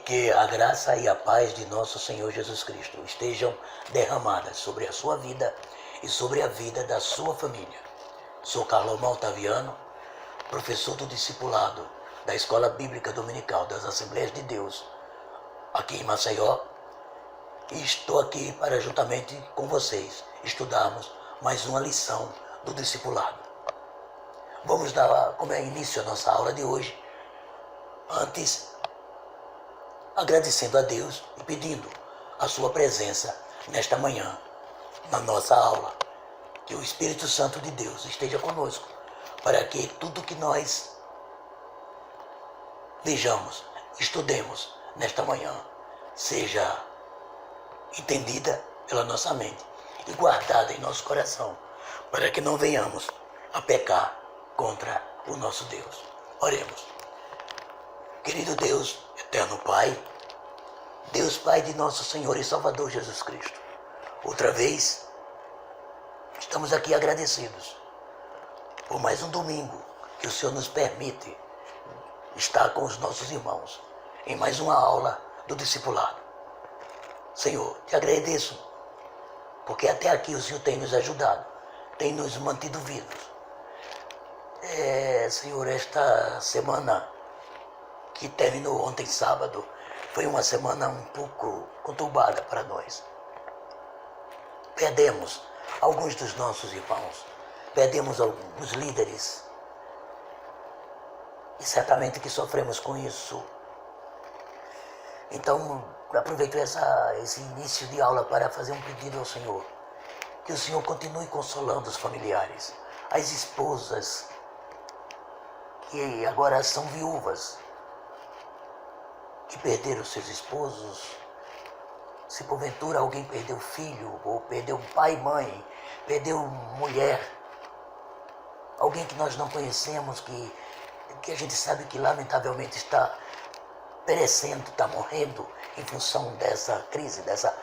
Que a graça e a paz de nosso Senhor Jesus Cristo estejam derramadas sobre a sua vida e sobre a vida da sua família. Sou Carlomão Otaviano, professor do discipulado da Escola Bíblica Dominical das Assembleias de Deus, aqui em Maceió, e estou aqui para, juntamente com vocês, estudarmos mais uma lição do discipulado. Vamos dar como é início a nossa aula de hoje, antes agradecendo a Deus e pedindo a sua presença nesta manhã, na nossa aula. Que o Espírito Santo de Deus esteja conosco, para que tudo que nós vejamos, estudemos nesta manhã, seja entendida pela nossa mente e guardada em nosso coração, para que não venhamos a pecar contra o nosso Deus. Oremos. Querido Deus, eterno Pai, Deus Pai de nosso Senhor e Salvador Jesus Cristo, outra vez estamos aqui agradecidos por mais um domingo que o Senhor nos permite estar com os nossos irmãos em mais uma aula do discipulado. Senhor, te agradeço, porque até aqui o Senhor tem nos ajudado, tem nos mantido vivos. Senhor, esta semana que terminou ontem, sábado, foi uma semana um pouco conturbada para nós. Perdemos alguns dos nossos irmãos, perdemos alguns líderes, e certamente que sofremos com isso. Então, aproveito esse início de aula para fazer um pedido ao Senhor, que o Senhor continue consolando os familiares, as esposas que agora são viúvas, que perderam seus esposos. Se porventura alguém perdeu filho, ou perdeu pai e mãe, perdeu mulher, alguém que nós não conhecemos, que a gente sabe que lamentavelmente está perecendo, está morrendo em função dessa crise, dessa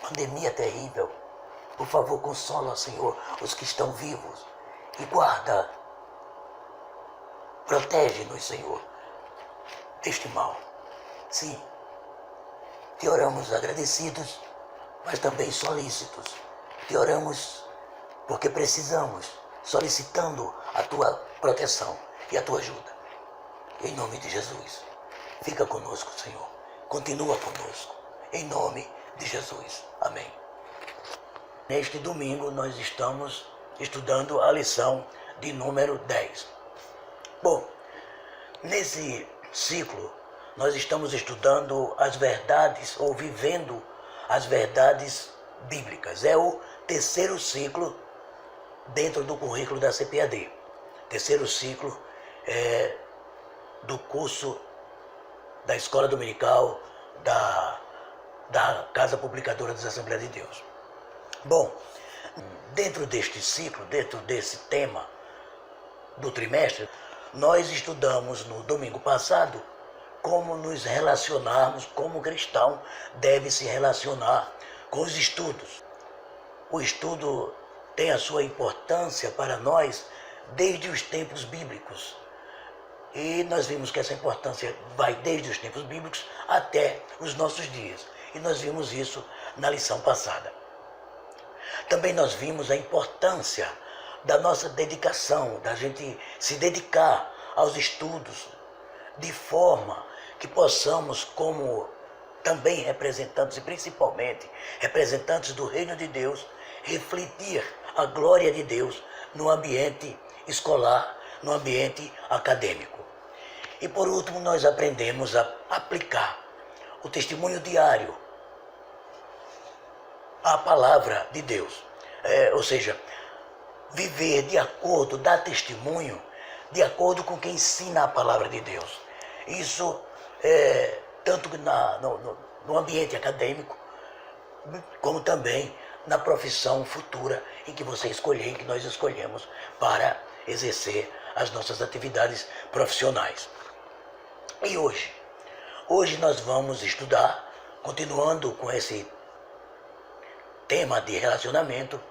pandemia terrível. Por favor, consola, Senhor, os que estão vivos e guarda, protege-nos, Senhor, deste mal. Sim, te oramos agradecidos, mas também solícitos. Te oramos porque precisamos, solicitando a tua proteção e a tua ajuda. Em nome de Jesus, fica conosco, Senhor. Continua conosco. Em nome de Jesus. Amém. Neste domingo nós estamos estudando a lição de número 10. Bom, nesse ciclo nós estamos estudando as verdades ou vivendo as verdades bíblicas. É o terceiro ciclo dentro do currículo da CPAD. Terceiro ciclo do curso da Escola Dominical da Casa Publicadora das Assembleias de Deus. Bom, dentro deste ciclo, dentro desse tema do trimestre, nós estudamos no domingo passado como nos relacionarmos, como o cristão deve se relacionar com os estudos. O estudo tem a sua importância para nós desde os tempos bíblicos. E nós vimos que essa importância vai desde os tempos bíblicos até os nossos dias. E nós vimos isso na lição passada. Também nós vimos a importância da nossa dedicação, da gente se dedicar aos estudos, de forma que possamos, como também representantes, e principalmente representantes do Reino de Deus, refletir a glória de Deus no ambiente escolar, no ambiente acadêmico. E por último, nós aprendemos a aplicar o testemunho diário à palavra de Deus. Ou seja, viver de acordo, dar testemunho de acordo com quem ensina a palavra de Deus. Isso tanto no ambiente acadêmico, como também na profissão futura em que você escolher, em que nós escolhemos para exercer as nossas atividades profissionais. E hoje nós vamos estudar, continuando com esse tema de relacionamento,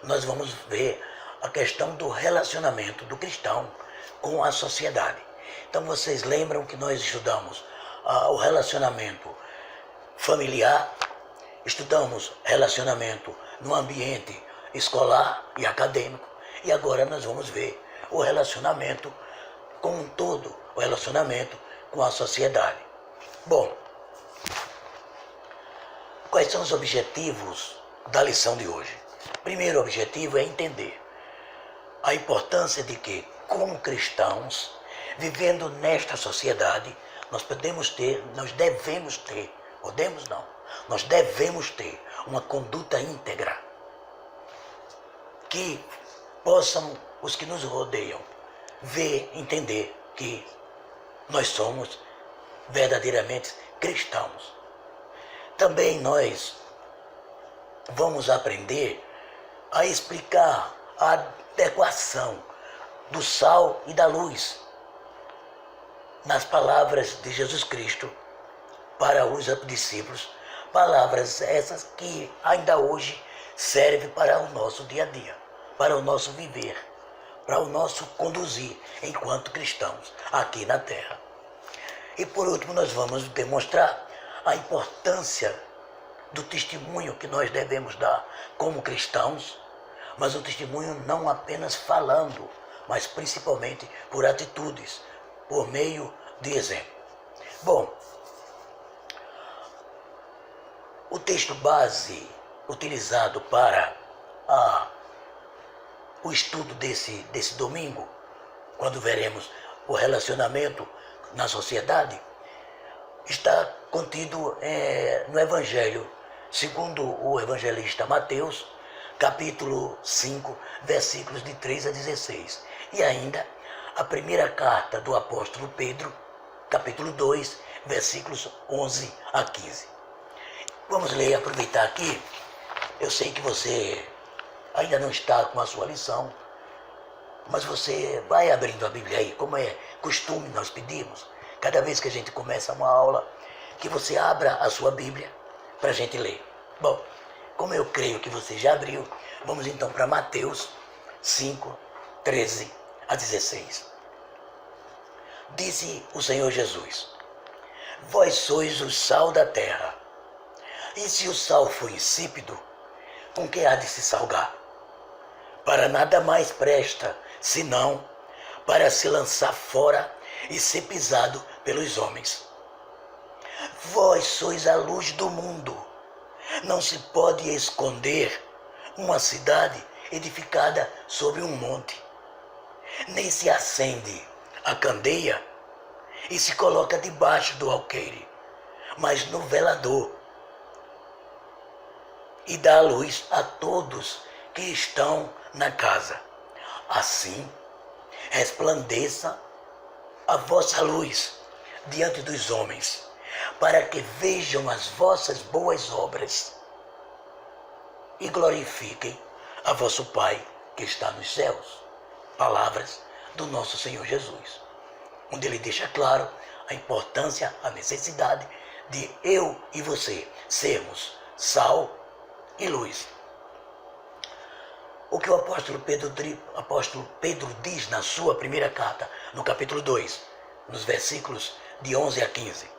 nós vamos ver a questão do relacionamento do cristão com a sociedade. Então vocês lembram que nós estudamos o relacionamento familiar, estudamos relacionamento no ambiente escolar e acadêmico, e agora nós vamos ver o relacionamento como um todo, o relacionamento com a sociedade. Bom, quais são os objetivos da lição de hoje? Primeiro objetivo é entender a importância de que, como cristãos, vivendo nesta sociedade, nós devemos ter uma conduta íntegra, que possam os que nos rodeiam ver, entender que nós somos verdadeiramente cristãos. Também nós vamos aprender a explicar a adequação do sal e da luz nas palavras de Jesus Cristo para os discípulos, palavras essas que ainda hoje servem para o nosso dia a dia, para o nosso viver, para o nosso conduzir enquanto cristãos aqui na terra. E por último nós vamos demonstrar a importância do testemunho que nós devemos dar como cristãos, mas o testemunho não apenas falando, mas principalmente por atitudes, por meio de exemplo. Bom, o texto base utilizado para o estudo desse domingo, quando veremos o relacionamento na sociedade, está contido no Evangelho, segundo o evangelista Mateus, capítulo 5, versículos de 3 a 16. E ainda a primeira carta do apóstolo Pedro, capítulo 2, versículos 11 a 15. Vamos ler, aproveitar aqui. Eu sei que você ainda não está com a sua lição, mas você vai abrindo a Bíblia aí, como é costume nós pedimos, cada vez que a gente começa uma aula, que você abra a sua Bíblia para a gente ler. Bom, como eu creio que você já abriu, vamos então para Mateus 5, 13 a 16. Disse o Senhor Jesus: vós sois o sal da terra, e se o sal for insípido, com que há de se salgar? Para nada mais presta, senão para se lançar fora e ser pisado pelos homens. Vós sois a luz do mundo. Não se pode esconder uma cidade edificada sobre um monte. Nem se acende a candeia e se coloca debaixo do alqueire, mas no velador, e dá luz a todos que estão na casa. Assim, resplandeça a vossa luz diante dos homens, para que vejam as vossas boas obras e glorifiquem a vosso Pai que está nos céus. Palavras do nosso Senhor Jesus, onde ele deixa claro a importância, a necessidade de eu e você sermos sal e luz. O que o apóstolo Pedro diz na sua primeira carta, no capítulo 2, nos versículos de 11 a 15.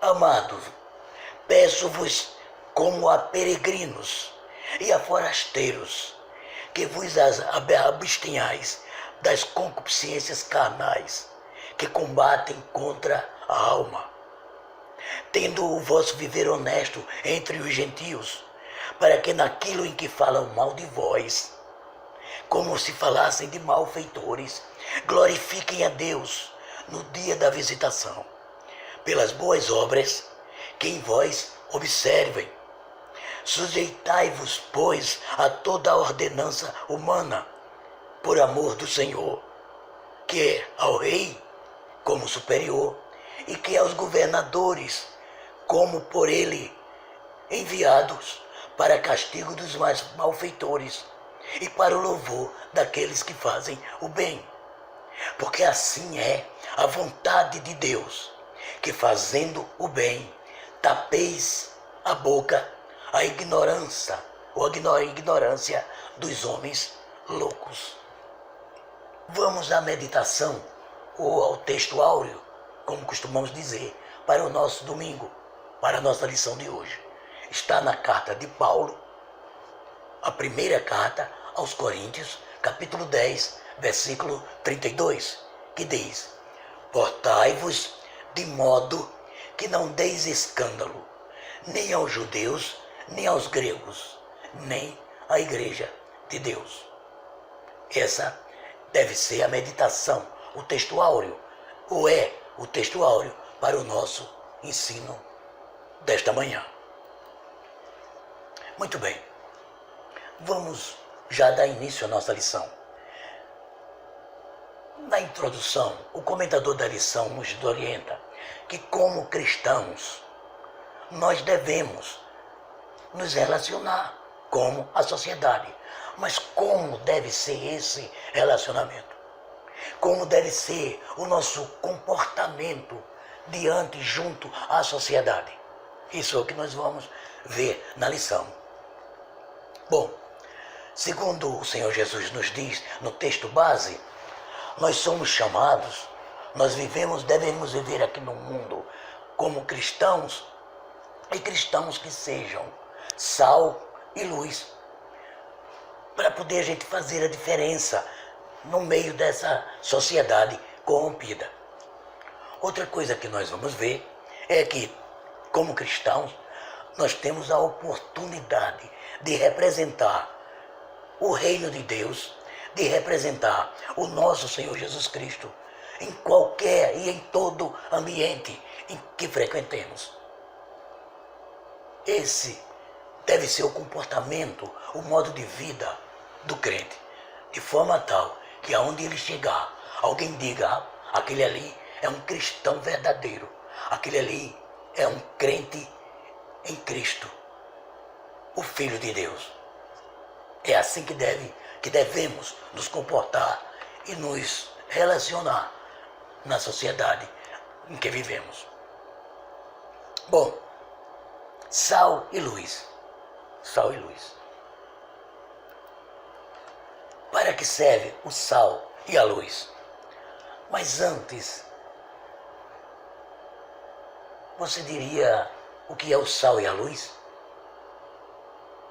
Amados, peço-vos como a peregrinos e a forasteiros, que vos abstenhais das concupiscências carnais, que combatem contra a alma, tendo o vosso viver honesto entre os gentios, para que naquilo em que falam mal de vós, como se falassem de malfeitores, glorifiquem a Deus no dia da visitação, pelas boas obras que em vós observem. Sujeitai-vos, pois, a toda a ordenança humana, por amor do Senhor, que é ao rei como superior, e que aos governadores como por ele enviados, para castigo dos mais malfeitores e para o louvor daqueles que fazem o bem. Porque assim é a vontade de Deus, que fazendo o bem, tapeis a boca a ignorância ou a ignorância dos homens loucos. Vamos à meditação ou ao texto áureo, como costumamos dizer, para o nosso domingo, para a nossa lição de hoje. Está na carta de Paulo, a primeira carta aos Coríntios, capítulo 10, versículo 32, que diz: portai-vos de modo que não deis escândalo, nem aos judeus, nem aos gregos, nem à igreja de Deus. Essa deve ser a meditação, o texto áureo, ou é o texto áureo para o nosso ensino desta manhã. Muito bem, vamos já dar início à nossa lição. Na introdução, o comentador da lição nos orienta que, como cristãos, nós devemos nos relacionar como a sociedade. Mas como deve ser esse relacionamento? Como deve ser o nosso comportamento diante, junto à sociedade? Isso é o que nós vamos ver na lição. Bom, segundo o Senhor Jesus nos diz no texto base, nós somos chamados, nós devemos viver aqui no mundo como cristãos, e cristãos que sejam sal e luz, para poder a gente fazer a diferença no meio dessa sociedade corrompida. Outra coisa que nós vamos ver é que, como cristãos, nós temos a oportunidade de representar o reino de Deus, de representar o nosso Senhor Jesus Cristo em qualquer e em todo ambiente em que frequentemos. Esse deve ser o comportamento, o modo de vida do crente, de forma tal que aonde ele chegar, alguém diga: aquele ali é um cristão verdadeiro, aquele ali é um crente em Cristo, o Filho de Deus. É assim que devemos nos comportar e nos relacionar na sociedade em que vivemos. Bom, sal e luz. Sal e luz. Para que serve o sal e a luz? Mas antes, você diria o que é o sal e a luz?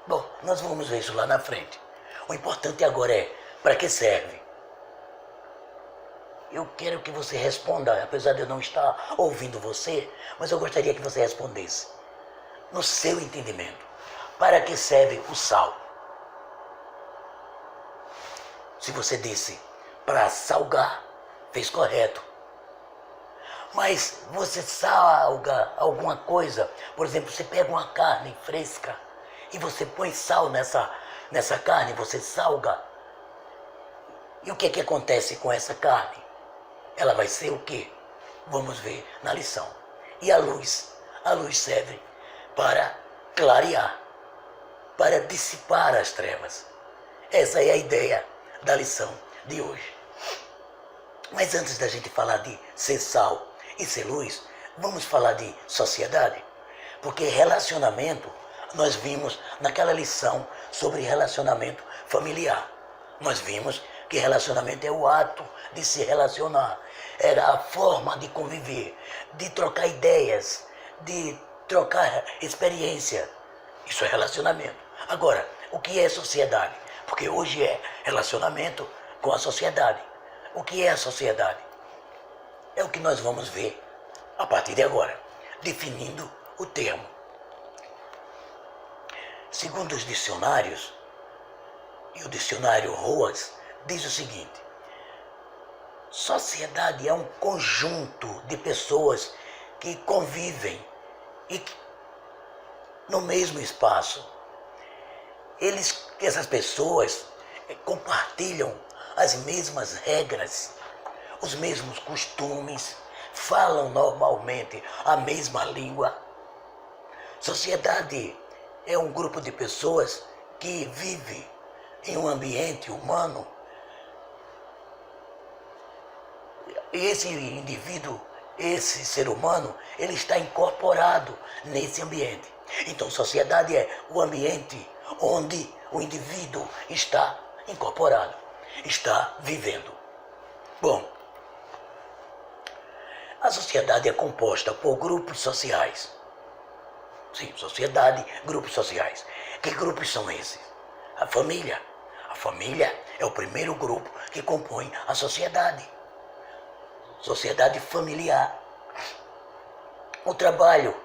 Bom, nós vamos ver isso lá na frente. O importante agora é: para que serve? Eu quero que você responda, apesar de eu não estar ouvindo você, mas eu gostaria que você respondesse, no seu entendimento. Para que serve o sal? Se você disse para salgar, fez correto. Mas você salga alguma coisa, por exemplo, você pega uma carne fresca e você põe sal nessa carne, você salga. E o que acontece com essa carne? Ela vai ser o quê? Vamos ver na lição. E a luz? A luz serve para clarear, para dissipar as trevas. Essa é a ideia da lição de hoje. Mas antes da gente falar de ser sal e ser luz, vamos falar de sociedade. Porque relacionamento, nós vimos naquela lição sobre relacionamento familiar. Nós vimos que relacionamento é o ato de se relacionar. Era a forma de conviver, de trocar ideias, de trocar experiência. Isso é relacionamento. Agora, o que é sociedade? Porque hoje é relacionamento com a sociedade. O que é a sociedade? É o que nós vamos ver a partir de agora, definindo o termo. Segundo os dicionários, e o dicionário Roas diz o seguinte: sociedade é um conjunto de pessoas que convivem no mesmo espaço. Essas pessoas compartilham as mesmas regras, os mesmos costumes, falam normalmente a mesma língua. Sociedade é um grupo de pessoas que vive em um ambiente humano. E esse indivíduo, esse ser humano, ele está incorporado nesse ambiente. Então, sociedade é o ambiente onde o indivíduo está incorporado, está vivendo. Bom, A sociedade é composta por grupos sociais. Sim, sociedade, grupos sociais. Que grupos são esses? A família. A família é o primeiro grupo que compõe a sociedade. Sociedade familiar. O trabalho.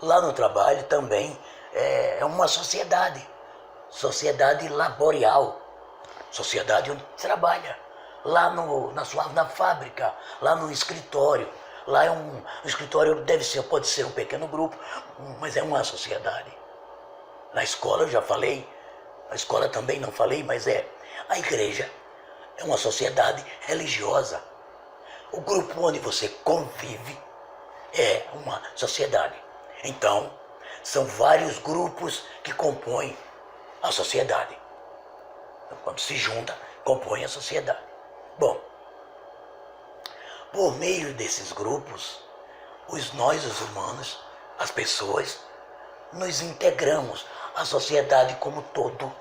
Lá no trabalho também é uma sociedade. Sociedade laboral. Sociedade onde trabalha. Lá na fábrica, lá no escritório. Lá é um escritório, pode ser um pequeno grupo, mas é uma sociedade. Na escola eu já falei, na escola também não falei, mas a igreja é uma sociedade religiosa. O grupo onde você convive é uma sociedade. Então, são vários grupos que compõem a sociedade. Então, quando se junta, compõe a sociedade. Bom, por meio desses grupos, nós, os humanos, as pessoas, nos integramos à sociedade como todo.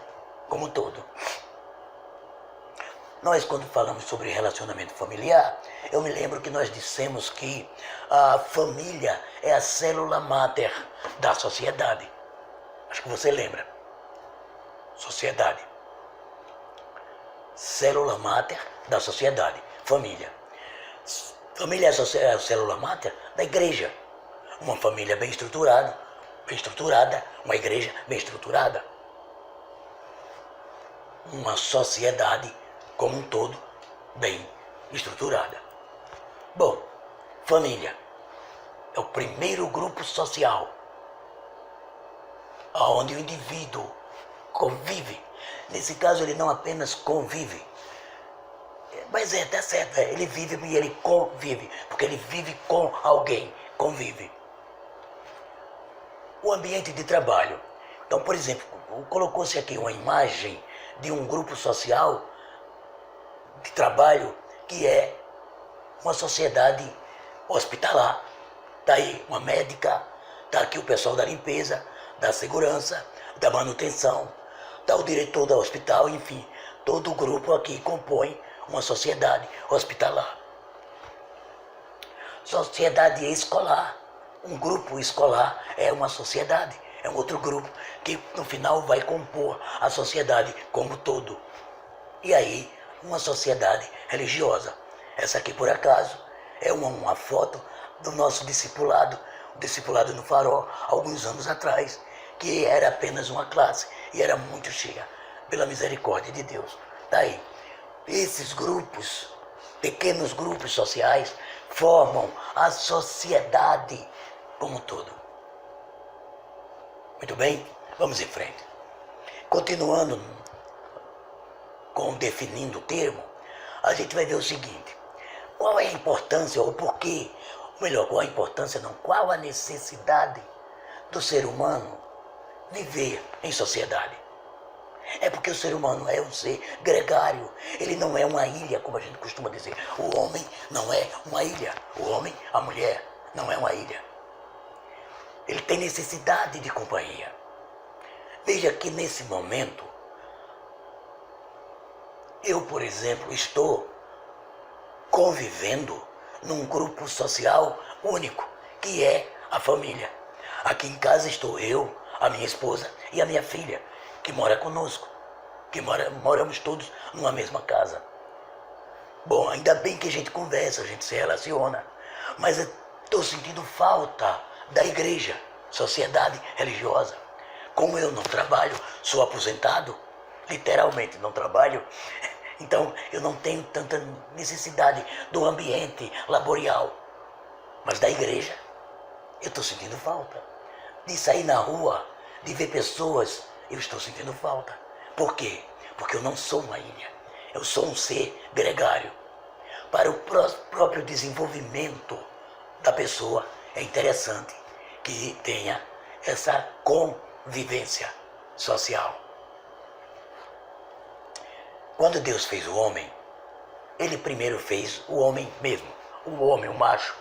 Nós, quando falamos sobre relacionamento familiar, eu me lembro que nós dissemos que a família é a célula máter da sociedade. Acho que você lembra. Sociedade. Célula máter da sociedade. Família. Família é a célula máter da igreja. Uma família bem estruturada, uma igreja bem estruturada. Uma sociedade como um todo bem estruturada. Bom, família é o primeiro grupo social onde o indivíduo convive. Nesse caso, ele não apenas convive, mas tá certo, ele vive e ele convive, porque ele vive com alguém, convive. O ambiente de trabalho. Então, por exemplo, colocou-se aqui uma imagem de um grupo social de trabalho que é uma sociedade hospitalar. Está aí uma médica, está aqui o pessoal da limpeza, da segurança, da manutenção, está o diretor do hospital, enfim, todo o grupo aqui compõe uma sociedade hospitalar. Sociedade escolar. Um grupo escolar é uma sociedade, é um outro grupo que no final vai compor a sociedade como todo. E aí, uma sociedade religiosa. Essa aqui, por acaso, é uma foto do nosso discipulado, o discipulado no Farol, alguns anos atrás, que era apenas uma classe e era muito cheia, pela misericórdia de Deus. Daí, esses grupos, pequenos grupos sociais, formam a sociedade como um todo. Muito bem, vamos em frente. Continuando definindo o termo, a gente vai ver o seguinte: qual é a importância ou porquê, ou melhor, qual a importância não, qual a necessidade do ser humano viver em sociedade? É porque o ser humano é um ser gregário, ele não é uma ilha, como a gente costuma dizer. O homem não é uma ilha, o homem, a mulher, não é uma ilha. Ele tem necessidade de companhia. Veja que nesse momento, eu, por exemplo, estou convivendo num grupo social único, que é a família. Aqui em casa estou eu, a minha esposa e a minha filha, que mora conosco, moramos todos numa mesma casa. Bom, ainda bem que a gente conversa, a gente se relaciona, mas eu estou sentindo falta da igreja, sociedade religiosa. Como eu não trabalho, sou aposentado, literalmente não trabalho, então eu não tenho tanta necessidade do ambiente laboral. Mas da igreja, eu estou sentindo falta. De sair na rua, de ver pessoas, eu estou sentindo falta. Por quê? Porque eu não sou uma ilha, eu sou um ser gregário. Para o próprio desenvolvimento da pessoa, é interessante que tenha essa convivência social. Quando Deus fez o homem, ele primeiro fez o homem mesmo, o homem, o macho.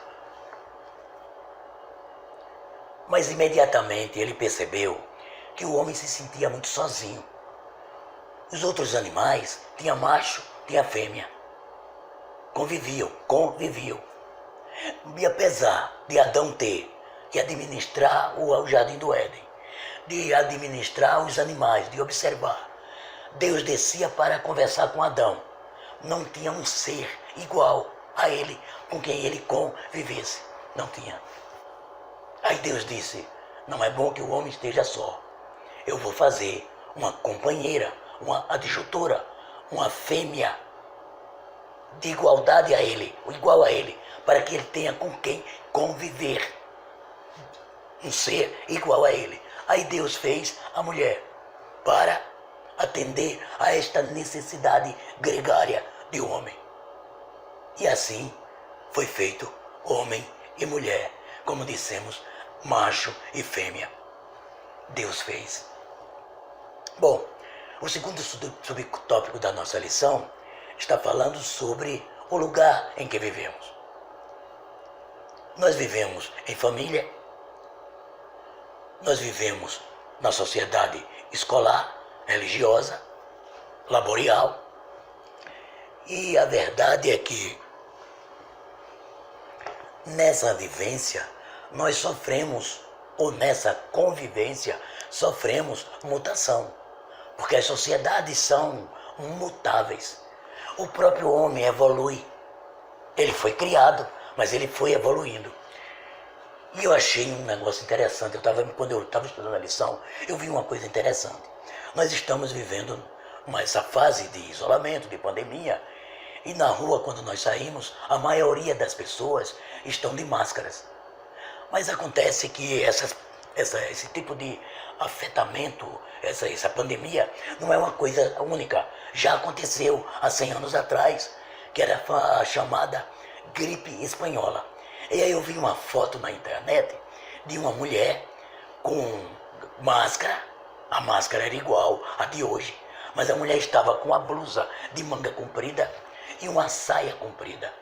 Mas imediatamente ele percebeu que o homem se sentia muito sozinho. Os outros animais tinham macho, tinha fêmea. Conviviam. E apesar de Adão ter que administrar o jardim do Éden, de administrar os animais, de observar, Deus descia para conversar com Adão. Não tinha um ser igual a ele, com quem ele convivesse. Não tinha. Aí Deus disse, não é bom que o homem esteja só. Eu vou fazer uma companheira, uma adjutora, uma fêmea de igualdade a ele, igual a ele, para que ele tenha com quem conviver. Um ser igual a ele. Aí Deus fez a mulher para atender a esta necessidade gregária de homem. E assim foi feito homem e mulher, como dissemos, macho e fêmea. Deus fez. Bom, o segundo subtópico da nossa lição está falando sobre o lugar em que vivemos. Nós vivemos em família, nós vivemos na sociedade escolar, religiosa, laborial, e a verdade é que nessa vivência nós sofremos, ou nessa convivência sofremos mutação, porque as sociedades são mutáveis. O próprio homem evolui. Ele foi criado, mas ele foi evoluindo. E eu achei um negócio interessante. Quando eu estava estudando a lição, eu vi uma coisa interessante. Nós estamos vivendo essa fase de isolamento, de pandemia, e na rua, quando nós saímos, a maioria das pessoas estão de máscaras. Mas acontece que esse tipo de afetamento, essa pandemia, não é uma coisa única. Já aconteceu há 100 anos atrás, que era a chamada gripe espanhola. E aí eu vi uma foto na internet de uma mulher com máscara. A máscara era igual à de hoje, mas a mulher estava com a blusa de manga comprida e uma saia comprida.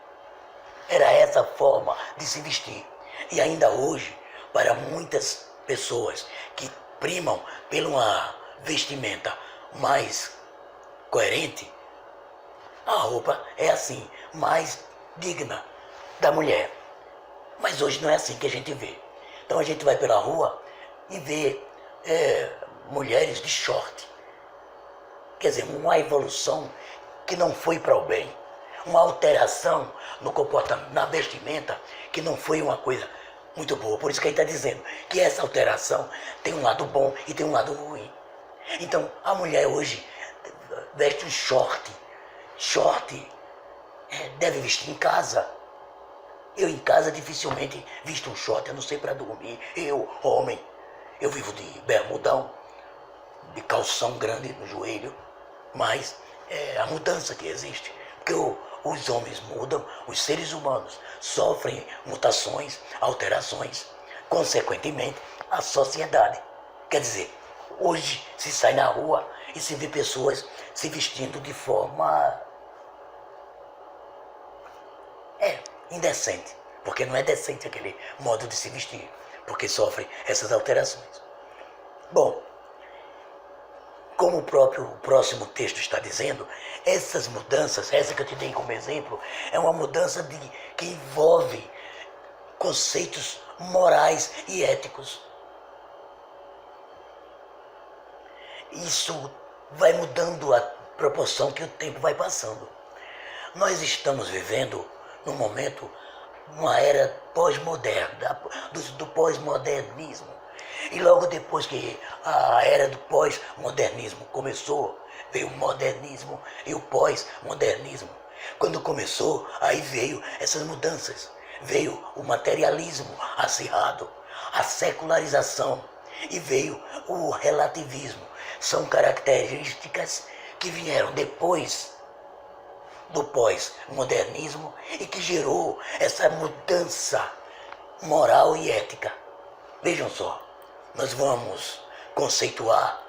Era essa a forma de se vestir. E ainda hoje, para muitas pessoas que primam por uma vestimenta mais coerente, a roupa é assim, mais digna da mulher. Mas hoje não é assim que a gente vê. Então a gente vai pela rua e vê mulheres de short. Quer dizer, uma evolução que não foi para o bem. Uma alteração no comportamento, na vestimenta, que não foi uma coisa muito boa. Por isso que ele está dizendo que essa alteração tem um lado bom e tem um lado ruim. Então, a mulher hoje veste um short. Short deve vestir em casa. Eu em casa dificilmente visto um short, a não ser para dormir. Eu, homem, eu vivo de bermudão, de calção grande no joelho, mas é a mudança que existe. Porque os homens mudam, os seres humanos sofrem mutações, alterações, consequentemente a sociedade. Quer dizer, hoje se sai na rua e se vê pessoas se vestindo de forma indecente, porque não é decente aquele modo de se vestir, porque sofre essas alterações. Bom, como o próximo texto está dizendo, essas mudanças, essa que eu te dei como exemplo, é uma mudança que envolve conceitos morais e éticos. Isso vai mudando a proporção que o tempo vai passando. Nós estamos vivendo, no momento, uma era pós-moderna, do pós-modernismo. E logo depois que a era do pós-modernismo começou, veio o modernismo e o pós-modernismo. Quando começou, aí veio essas mudanças. Veio o materialismo acirrado, a secularização e veio o relativismo. São características que vieram depois do pós-modernismo e que gerou essa mudança moral e ética. Vejam só, nós vamos conceituar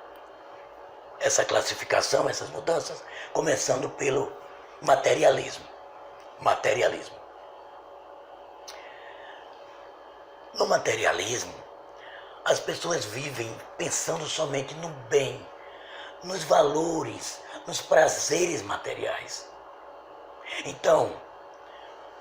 essa classificação, essas mudanças, começando pelo materialismo. Materialismo. No materialismo, as pessoas vivem pensando somente no bem, nos valores, nos prazeres materiais. Então,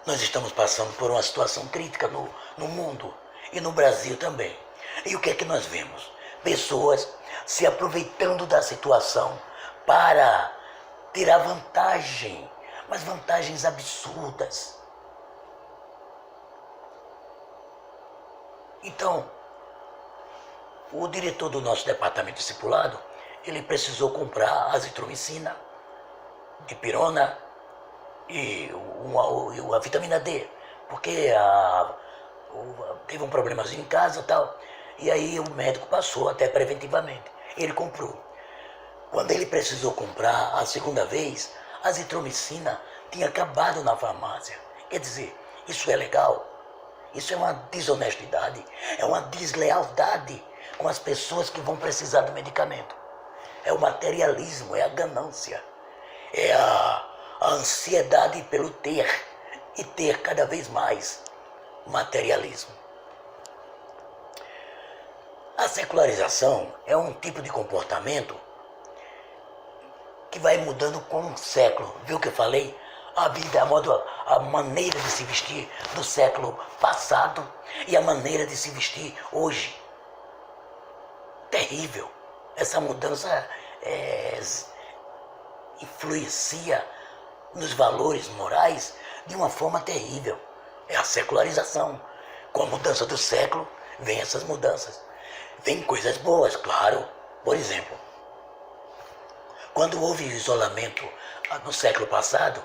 Nós estamos passando por uma situação crítica no mundo e no Brasil também. E o que é que nós vemos? Pessoas se aproveitando da situação para tirar vantagem, mas vantagens absurdas. Então, o diretor do nosso departamento discipulado, ele precisou comprar azitromicina, dipirona e a vitamina D, porque teve um problemazinho em casa e tal, e aí o médico passou até preventivamente. Ele comprou. Quando ele precisou comprar a segunda vez, a azitromicina tinha acabado na farmácia. Quer dizer, isso é legal? Isso é uma desonestidade, é uma deslealdade com as pessoas que vão precisar do medicamento. É o materialismo, é a ganância, é a ansiedade pelo ter e ter cada vez mais materialismo. A secularização é um tipo de comportamento que vai mudando com o século. Viu o que eu falei? A vida, a maneira de se vestir do século passado e a maneira de se vestir hoje. Terrível. Essa mudança influencia nos valores morais de uma forma terrível. É a secularização. Com a mudança do século, vem essas mudanças. Vem coisas boas, claro. Por exemplo, quando houve o isolamento no século passado,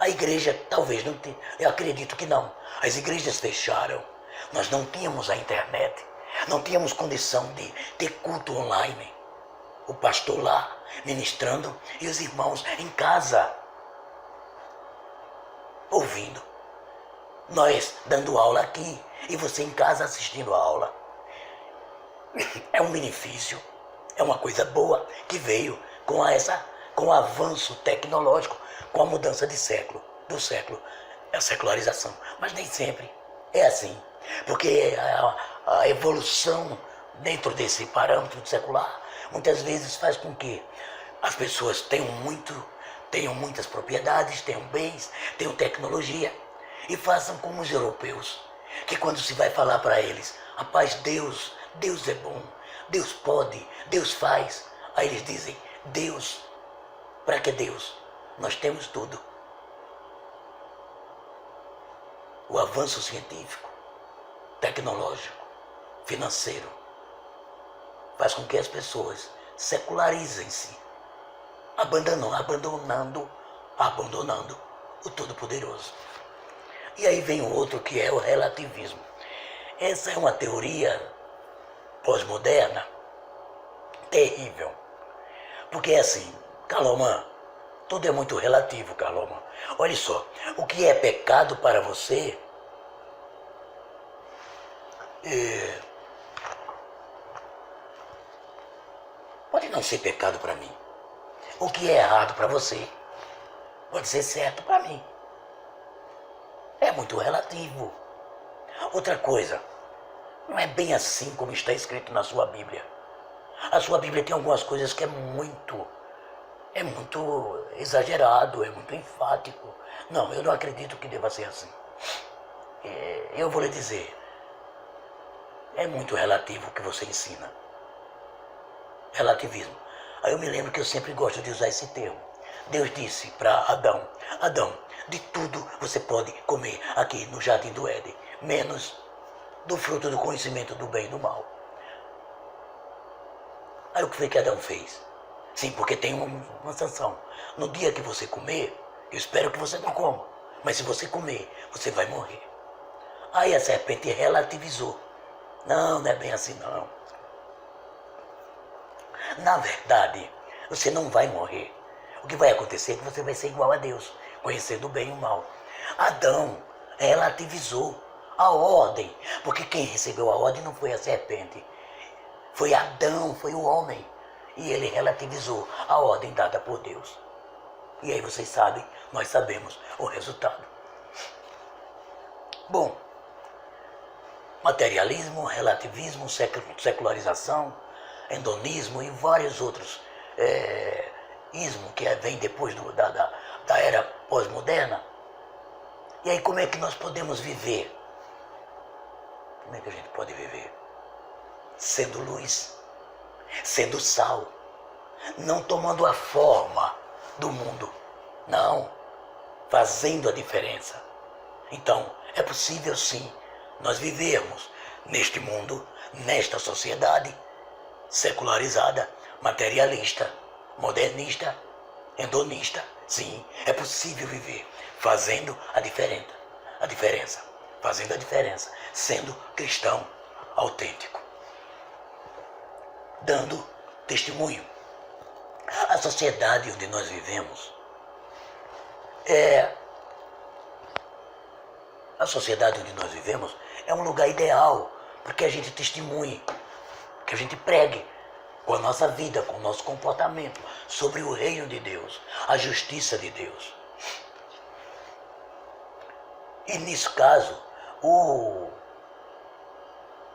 a igreja talvez não tenha, eu acredito que não. As igrejas fecharam, nós não tínhamos a internet, não tínhamos condição de ter culto online. O pastor lá ministrando e os irmãos em casa ouvindo. Nós dando aula aqui e você em casa assistindo a aula. É um benefício, é uma coisa boa que veio com o avanço tecnológico, com a mudança do século, é a secularização. Mas nem sempre é assim, porque a evolução dentro desse parâmetro secular muitas vezes faz com que as pessoas tenham muitas propriedades, tenham bens, tenham tecnologia e façam como os europeus, que quando se vai falar para eles, rapaz, Deus é bom, Deus pode, Deus faz, aí eles dizem, Deus, para que Deus? Nós temos tudo. O avanço científico, tecnológico, financeiro, faz com que as pessoas secularizem-se, abandonando o Todo-Poderoso. E aí vem o outro que é o relativismo. Essa é uma teoria pós-moderna terrível. Porque é assim, Calomã, tudo é muito relativo, Calomã. Olha só, o que é pecado para você pode não ser pecado para mim. O que é errado para você pode ser certo para mim. É muito relativo. Outra coisa, não é bem assim como está escrito na sua Bíblia. A sua Bíblia tem algumas coisas que é muito exagerado, é muito enfático. Não, eu não acredito que deva ser assim. Eu vou lhe dizer, é muito relativo o que você ensina. Relativismo. Aí eu me lembro que eu sempre gosto de usar esse termo. Deus disse para Adão, de tudo você pode comer aqui no Jardim do Éden, menos do fruto do conhecimento do bem e do mal. Aí o que foi que Adão fez? Sim, porque tem uma sanção. No dia que você comer, eu espero que você não coma, mas se você comer, você vai morrer. Aí a serpente relativizou. Não é bem assim não. Na verdade, você não vai morrer. O que vai acontecer é que você vai ser igual a Deus, conhecendo o bem e o mal. Adão relativizou a ordem, porque quem recebeu a ordem não foi a serpente, foi Adão, foi o homem. E ele relativizou a ordem dada por Deus. E aí vocês sabem, nós sabemos o resultado. Bom, materialismo, relativismo, secularização, hedonismo e vários outros ismos que vem depois da era pós-moderna. E aí como é que nós podemos viver? Como é que a gente pode viver? Sendo luz, sendo sal, não tomando a forma do mundo, não, fazendo a diferença. Então, é possível sim nós vivermos neste mundo, nesta sociedade secularizada, materialista, modernista, hedonista. Sim, é possível viver fazendo a diferença, fazendo a diferença, sendo cristão autêntico, dando testemunho. A sociedade onde nós vivemos é um lugar ideal para que a gente testemunhe, que a gente pregue com a nossa vida, com o nosso comportamento sobre o reino de Deus, a justiça de Deus. E nesse caso,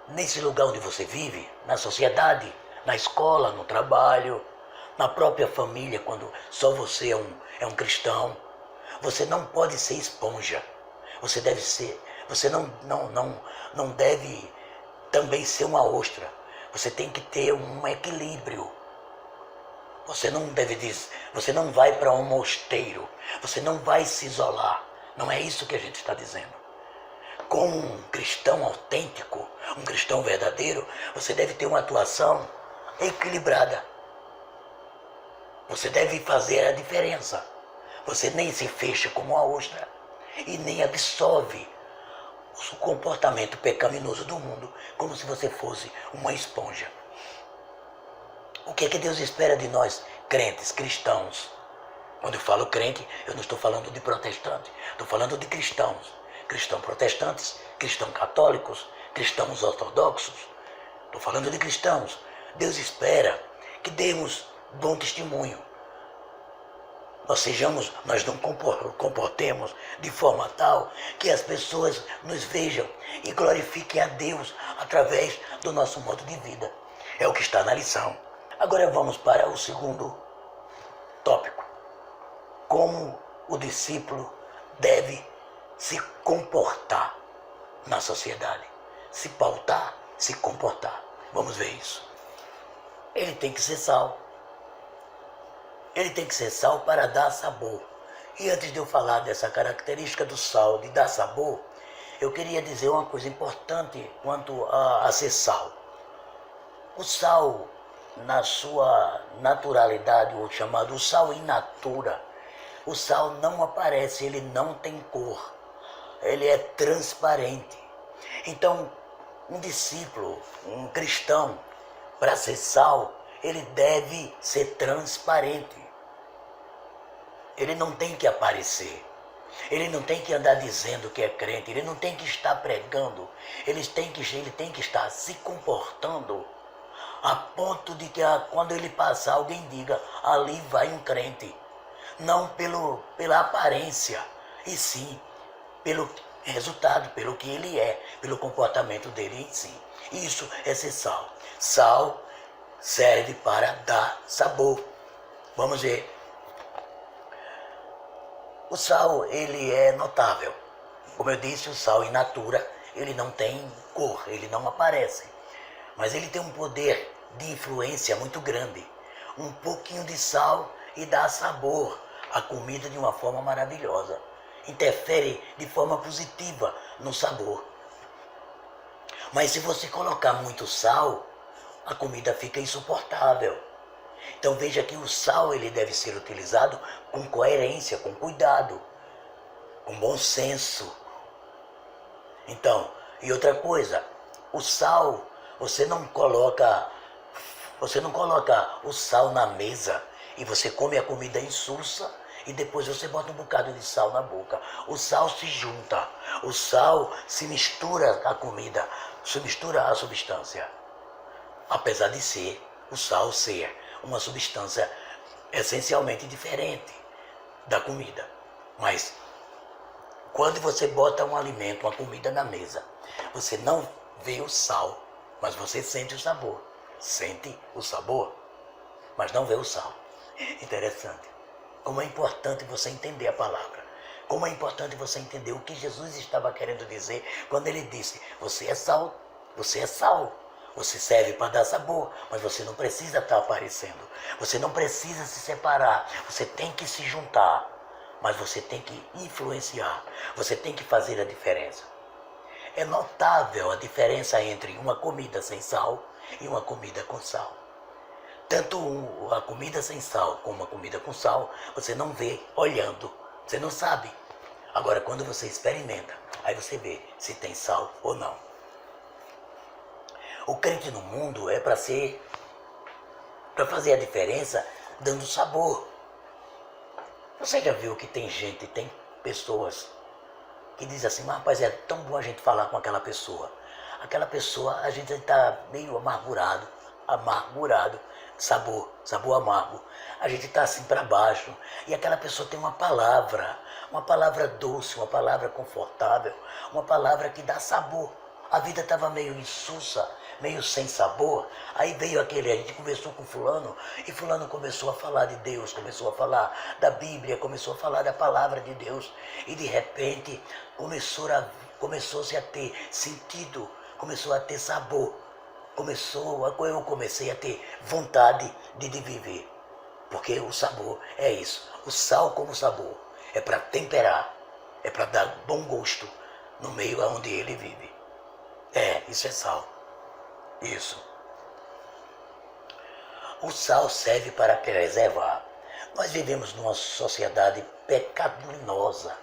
nesse lugar onde você vive, na sociedade, na escola, no trabalho, na própria família, quando só você é um cristão, você não pode ser esponja. Você não deve também ser uma ostra. Você tem que ter um equilíbrio. Você não vai para um mosteiro. Você não vai se isolar. Não é isso que a gente está dizendo. Como um cristão autêntico, um cristão verdadeiro, você deve ter uma atuação equilibrada. Você deve fazer a diferença. Você nem se fecha como a ostra e nem absorve o comportamento pecaminoso do mundo como se você fosse uma esponja. O que é que Deus espera de nós, crentes, cristãos? Quando eu falo crente, eu não estou falando de protestante, estou falando de cristãos. Cristãos protestantes, cristãos católicos, cristãos ortodoxos. Estou falando de cristãos. Deus espera que demos bom testemunho. Nós não comportemos de forma tal que as pessoas nos vejam e glorifiquem a Deus através do nosso modo de vida. É o que está na lição. Agora vamos para o segundo tópico. Como o discípulo deve se comportar na sociedade. Se pautar, se comportar. Vamos ver isso. Ele tem que ser sal. Ele tem que ser sal para dar sabor. E antes de eu falar dessa característica do sal, de dar sabor, eu queria dizer uma coisa importante quanto a ser sal. O sal, na sua naturalidade, ou chamado sal in natura, o sal não aparece, ele não tem cor. Ele é transparente. Então, um discípulo, um cristão, para ser sal, ele deve ser transparente. Ele não tem que aparecer. Ele não tem que andar dizendo que é crente. Ele não tem que estar pregando. Ele tem que estar se comportando a ponto de que quando ele passar, alguém diga, ali vai um crente. Não pela aparência, e sim pelo resultado, pelo que ele é, pelo comportamento dele em si. Isso é ser sal. Sal serve para dar sabor. Vamos ver. O sal, ele é notável. Como eu disse, o sal in natura, ele não tem cor, ele não aparece. Mas ele tem um poder de influência muito grande. Um pouquinho de sal e dá sabor à comida de uma forma maravilhosa. Interfere de forma positiva no sabor. Mas se você colocar muito sal, a comida fica insuportável. Então veja que o sal ele deve ser utilizado com coerência, com cuidado, com bom senso. Então, e outra coisa, o sal, você não coloca o sal na mesa e você come a comida insulsa e depois você bota um bocado de sal na boca. O sal se junta, o sal se mistura à comida, se mistura à substância. Apesar de o sal ser uma substância essencialmente diferente da comida. Mas quando você bota um alimento, uma comida na mesa, você não vê o sal, mas você sente o sabor. Sente o sabor, mas não vê o sal. Interessante. Como é importante você entender a palavra. Como é importante você entender o que Jesus estava querendo dizer quando ele disse: você é sal, você é sal. Você serve para dar sabor, mas você não precisa estar aparecendo. Você não precisa se separar. Você tem que se juntar, mas você tem que influenciar. Você tem que fazer a diferença. É notável a diferença entre uma comida sem sal e uma comida com sal. Tanto a comida sem sal como a comida com sal, você não vê olhando, você não sabe. Agora, quando você experimenta, aí você vê se tem sal ou não. O crente no mundo é para fazer a diferença dando sabor. Você já viu que tem gente, tem pessoas que dizem assim: mas rapaz, é tão bom a gente falar com aquela pessoa. Aquela pessoa, a gente está meio amargurado, sabor amargo. A gente está assim para baixo e aquela pessoa tem uma palavra doce, uma palavra confortável, uma palavra que dá sabor. A vida estava meio insulsa, meio sem sabor. Aí veio a gente conversou com fulano e fulano começou a falar de Deus, começou a falar da Bíblia, começou a falar da palavra de Deus e de repente começou-se a ter sentido, começou a ter sabor. Eu comecei a ter vontade de viver, porque o sabor é isso, o sal como sabor, é para temperar, é para dar bom gosto no meio onde ele vive. Isso é sal, isso. O sal serve para preservar. Nós vivemos numa sociedade pecaminosa,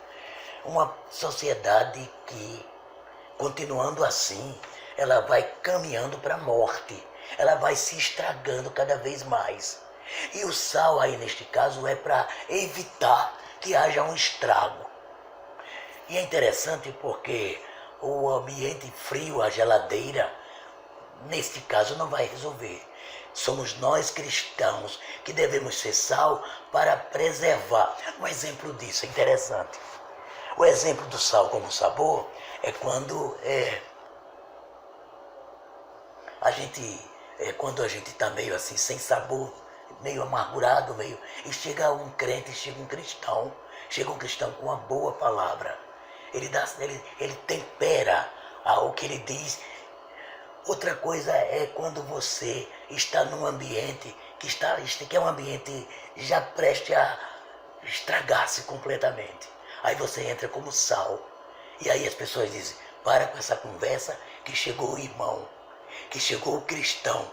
uma sociedade que, continuando assim, ela vai caminhando para a morte, ela vai se estragando cada vez mais. E o sal aí neste caso é para evitar que haja um estrago. E é interessante porque o ambiente frio, a geladeira, neste caso não vai resolver. Somos nós cristãos que devemos ser sal para preservar. Um exemplo disso é interessante. O exemplo do sal como sabor é quando quando a gente está meio assim, sem sabor, meio amargurado, e chega um crente, chega um cristão com uma boa palavra. Ele tempera o que ele diz. Outra coisa é quando você está num ambiente que é um ambiente já prestes a estragar-se completamente. Aí você entra como sal. E aí as pessoas dizem: para com essa conversa, que chegou o irmão, que chegou o cristão.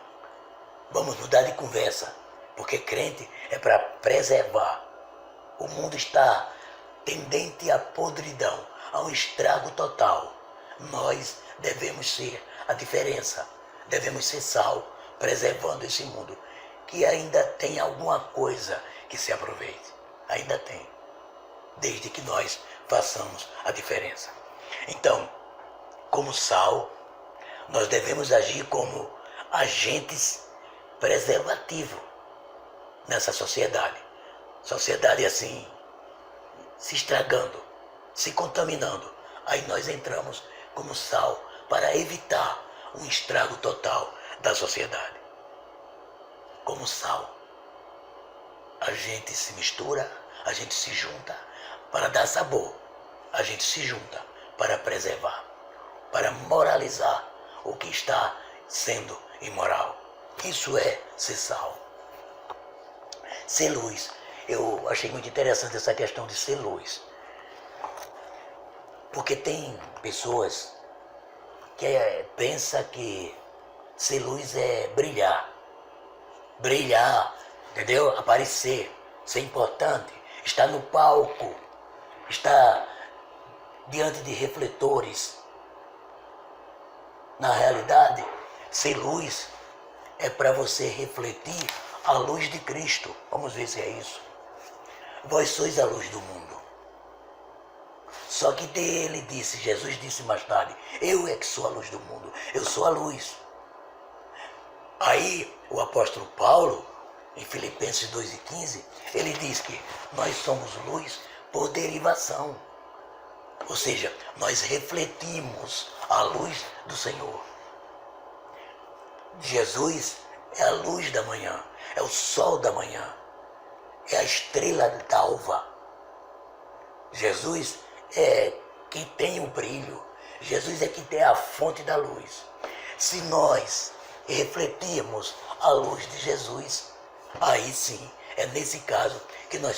Vamos mudar de conversa, porque crente é para preservar. O mundo está tendente à podridão, a um estrago total. Nós devemos ser a diferença, devemos ser sal, preservando esse mundo, que ainda tem alguma coisa que se aproveite. Ainda tem, desde que nós façamos a diferença. Então, como sal, nós devemos agir como agentes preservativos nessa sociedade. Sociedade assim, se estragando, se contaminando. Aí nós entramos como sal para evitar um estrago total da sociedade. Como sal, a gente se mistura, a gente se junta para dar sabor. A gente se junta para preservar, para moralizar o que está sendo imoral. Isso é ser sal. Ser luz. Eu achei muito interessante essa questão de ser luz. Porque tem pessoas que pensam que ser luz é brilhar. Brilhar, entendeu? Aparecer, ser importante, estar no palco, estar diante de refletores. Na realidade, ser luz é para você refletir a luz de Cristo. Vamos ver se é isso. Vós sois a luz do mundo. Só que Jesus disse mais tarde: eu é que sou a luz do mundo, eu sou a luz. Aí o apóstolo Paulo, em Filipenses 2:15, ele diz que nós somos luz por derivação. Ou seja, nós refletimos a luz do Senhor. Jesus é a luz da manhã, é o sol da manhã, é a estrela d'alva. Jesus é quem tem o brilho. Jesus é quem tem a fonte da luz. Se nós refletirmos a luz de Jesus, aí sim, é nesse caso que nós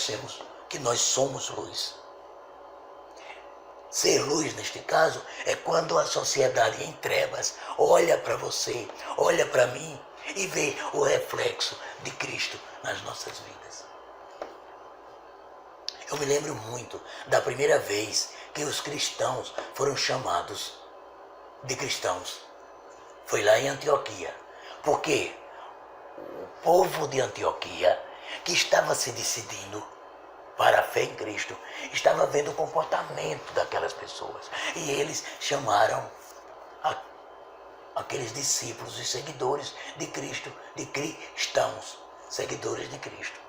somos luz. Ser luz, neste caso, é quando a sociedade em trevas olha para você, olha para mim e vê o reflexo de Cristo nas nossas vidas. Eu me lembro muito da primeira vez que os cristãos foram chamados de cristãos. Foi lá em Antioquia. Porque o povo de Antioquia, que estava se decidindo para a fé em Cristo, estava vendo o comportamento daquelas pessoas. E eles chamaram aqueles discípulos e seguidores de Cristo de cristãos, seguidores de Cristo.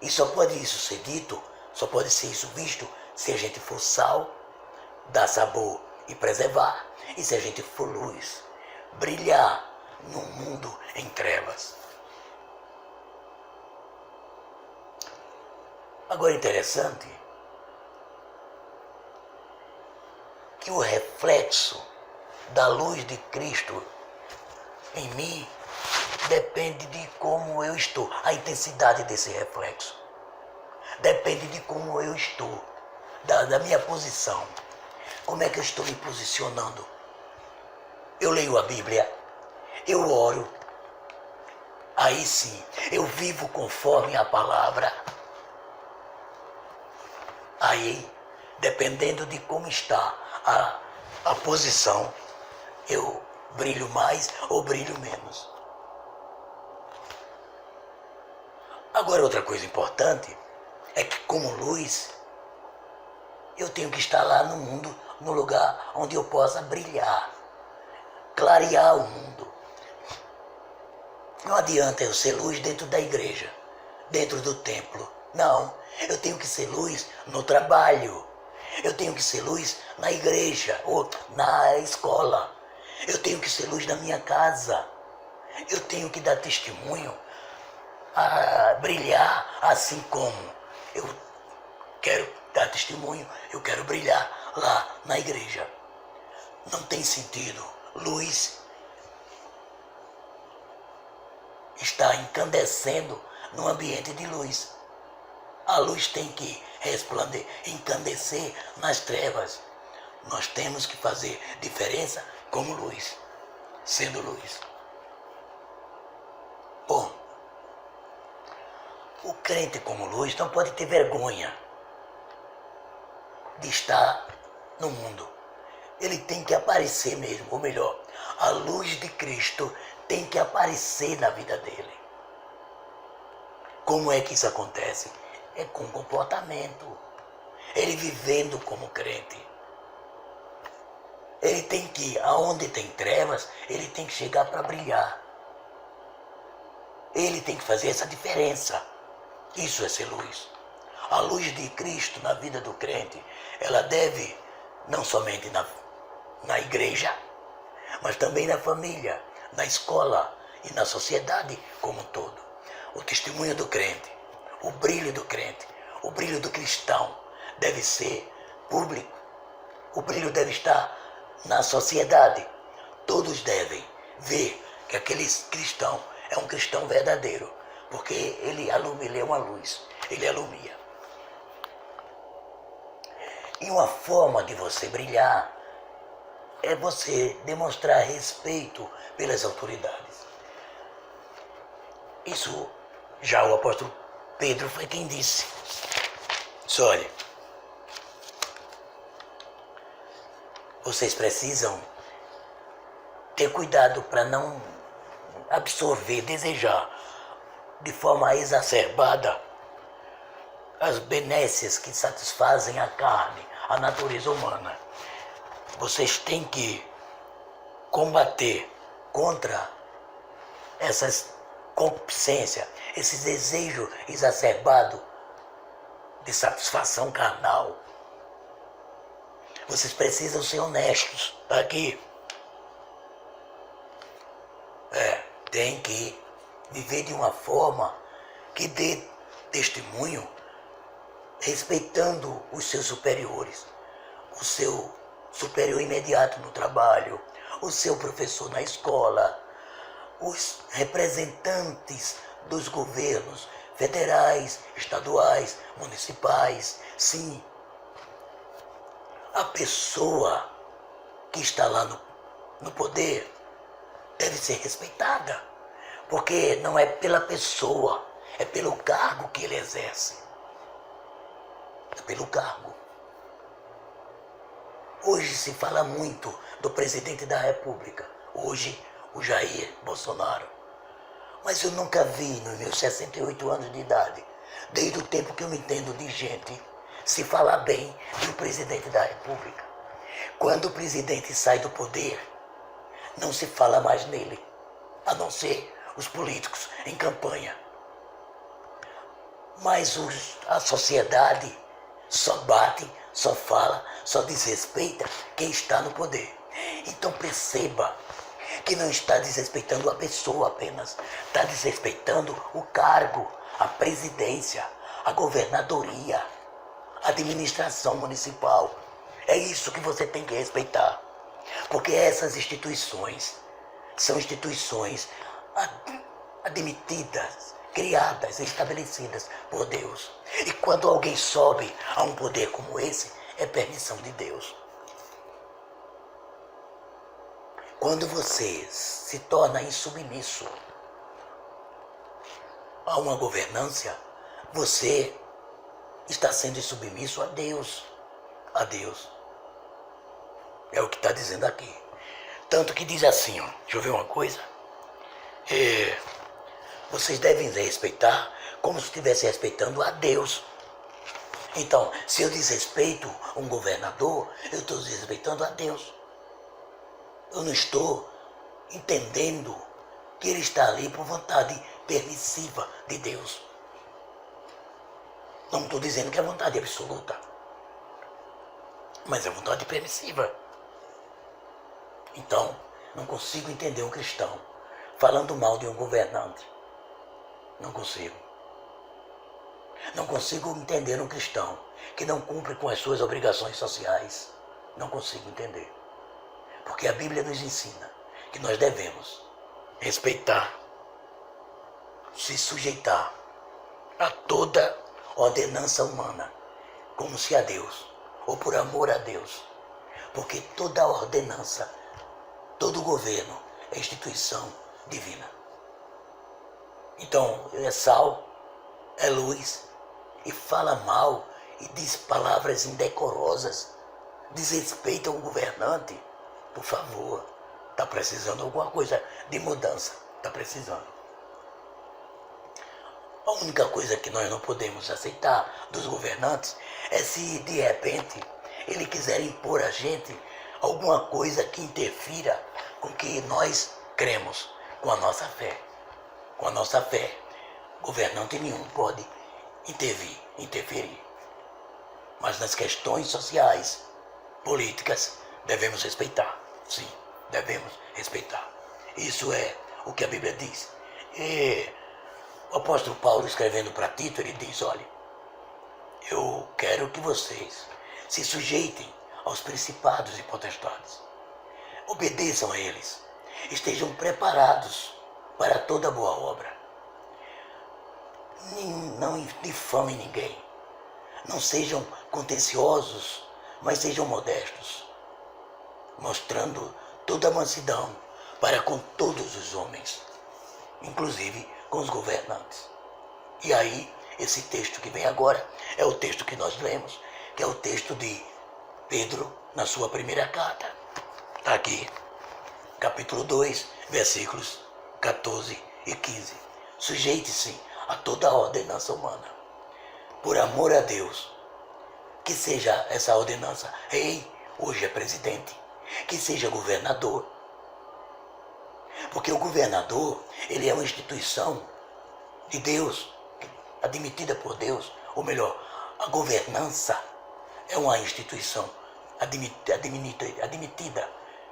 E só pode isso ser dito, só pode ser isso visto, se a gente for sal, dar sabor e preservar, e se a gente for luz, brilhar no mundo em trevas. Agora, interessante que o reflexo da luz de Cristo em mim depende de como eu estou, a intensidade desse reflexo. Depende de como eu estou, da minha posição. Como é que eu estou me posicionando? Eu leio a Bíblia, eu oro, aí sim, eu vivo conforme a palavra. Aí, dependendo de como está a posição, eu brilho mais ou brilho menos. Agora, outra coisa importante é que, como luz, eu tenho que estar lá no mundo, no lugar onde eu possa brilhar, clarear o mundo. Não adianta eu ser luz dentro da igreja, dentro do templo. Não, eu tenho que ser luz no trabalho. Eu tenho que ser luz na igreja ou na escola. Eu tenho que ser luz na minha casa. Eu tenho que dar testemunho, a brilhar assim como eu quero dar testemunho, eu quero brilhar lá na igreja. Não tem sentido luz estar incandescendo num ambiente de luz. A luz tem que resplandecer, incandescer nas trevas. Nós temos que fazer diferença como luz, sendo luz. Bom, o crente como luz não pode ter vergonha de estar no mundo. Ele tem que aparecer mesmo, ou melhor, a luz de Cristo tem que aparecer na vida dele. Como é que isso acontece? É com comportamento. Ele vivendo como crente. Ele tem que, aonde tem trevas, ele tem que chegar para brilhar. Ele tem que fazer essa diferença. Isso é ser luz. A luz de Cristo na vida do crente, ela deve, não somente na igreja, mas também na família, na escola e na sociedade como um todo. O testemunho do crente, o brilho do crente, o brilho do cristão deve ser público. O brilho deve estar na sociedade. Todos devem ver que aquele cristão é um cristão verdadeiro, porque ele é uma luz, ele alumia. E uma forma de você brilhar é você demonstrar respeito pelas autoridades. Isso já o apóstolo Pedro foi quem disse. Olha, vocês precisam ter cuidado para não absorver, desejar de forma exacerbada as benécias que satisfazem a carne, a natureza humana. Vocês têm que combater contra essas concupiscências, esse desejo exacerbado de satisfação carnal. Vocês precisam ser honestos aqui. Tem que viver de uma forma que dê testemunho respeitando os seus superiores, o seu superior imediato no trabalho, o seu professor na escola, os representantes dos governos federais, estaduais, municipais. Sim, a pessoa que está lá no poder deve ser respeitada, porque não é pela pessoa, é pelo cargo que ele exerce. É pelo cargo. Hoje se fala muito do presidente da República, hoje o Jair Bolsonaro. Mas eu nunca vi nos meus 68 anos de idade, desde o tempo que eu me entendo de gente, se falar bem do presidente da República. Quando o presidente sai do poder, não se fala mais nele, a não ser os políticos em campanha. Mas a sociedade só bate, só fala, só desrespeita quem está no poder. Então perceba que não está desrespeitando a pessoa apenas, está desrespeitando o cargo, a presidência, a governadoria, a administração municipal. É isso que você tem que respeitar, porque essas instituições são instituições admitidas, criadas, estabelecidas por Deus. E quando alguém sobe a um poder como esse, é permissão de Deus. Quando você se torna insubmisso a uma governância, você está sendo insubmisso a Deus. A Deus. É o que está dizendo aqui. Tanto que diz assim, ó, deixa eu ver uma coisa. Vocês devem respeitar como se estivesse respeitando a Deus. Então, se eu desrespeito um governador, eu estou desrespeitando a Deus. Eu não estou entendendo que ele está ali por vontade permissiva de Deus. Não estou dizendo que é vontade absoluta, mas é vontade permissiva. Então, não consigo entender um cristão falando mal de um governante. Não consigo. Não consigo entender um cristão que não cumpre com as suas obrigações sociais. Não consigo entender. Porque a Bíblia nos ensina que nós devemos respeitar, se sujeitar a toda ordenança humana, como se a Deus, ou por amor a Deus. Porque toda ordenança, todo governo é instituição divina. Então, é sal, é luz, e fala mal, e diz palavras indecorosas, desrespeita um governante. Por favor, está precisando de alguma coisa de mudança, está precisando. A única coisa que nós não podemos aceitar dos governantes é se de repente ele quiser impor a gente alguma coisa que interfira com o que nós cremos, com a nossa fé. Com a nossa fé, governante nenhum pode interferir. Mas nas questões sociais, políticas, devemos respeitar. Sim, devemos respeitar. Isso é o que a Bíblia diz. E o apóstolo Paulo, escrevendo para Tito, ele diz, olha, eu quero que vocês se sujeitem aos principados e potestades. Obedeçam a eles. Estejam preparados para toda boa obra. Não difamem ninguém. Não sejam contenciosos, mas sejam modestos, mostrando toda a mansidão para com todos os homens, inclusive com os governantes. E aí, esse texto que vem agora é o texto que nós lemos, que é o texto de Pedro na sua primeira carta. Está aqui, capítulo 2, versículos 14 e 15. Sujeite-se a toda a ordenança humana, por amor a Deus, que seja essa ordenança rei, hoje é presidente, que seja governador. Porque o governador, ele é uma instituição de Deus, admitida por Deus, ou melhor, a governança é uma instituição admitida,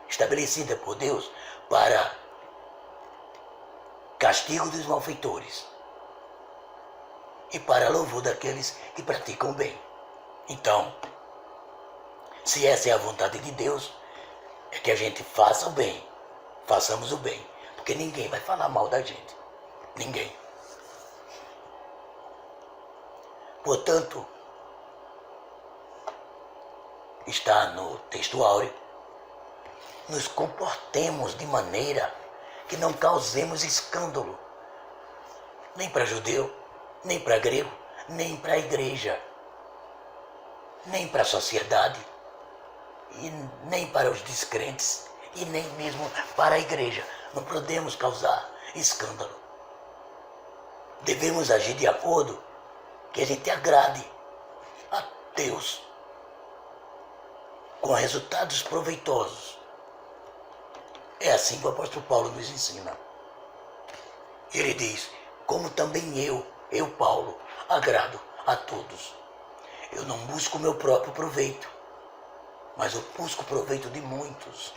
estabelecida por Deus para castigo dos malfeitores e para louvor daqueles que praticam o bem. Então, se essa é a vontade de Deus, é que a gente faça o bem, façamos o bem, porque ninguém vai falar mal da gente, ninguém. Portanto, está no texto áureo, nos comportemos de maneira que não causemos escândalo, nem para judeu, nem para grego, nem para a igreja, nem para a sociedade, e nem para os descrentes, e nem mesmo para a igreja. Não podemos causar escândalo. Devemos agir de acordo que a gente agrade a Deus, com resultados proveitosos. É assim que o apóstolo Paulo nos ensina. Ele diz, como também eu Paulo, agrado a todos. Eu não busco o meu próprio proveito, mas eu busco o proveito de muitos,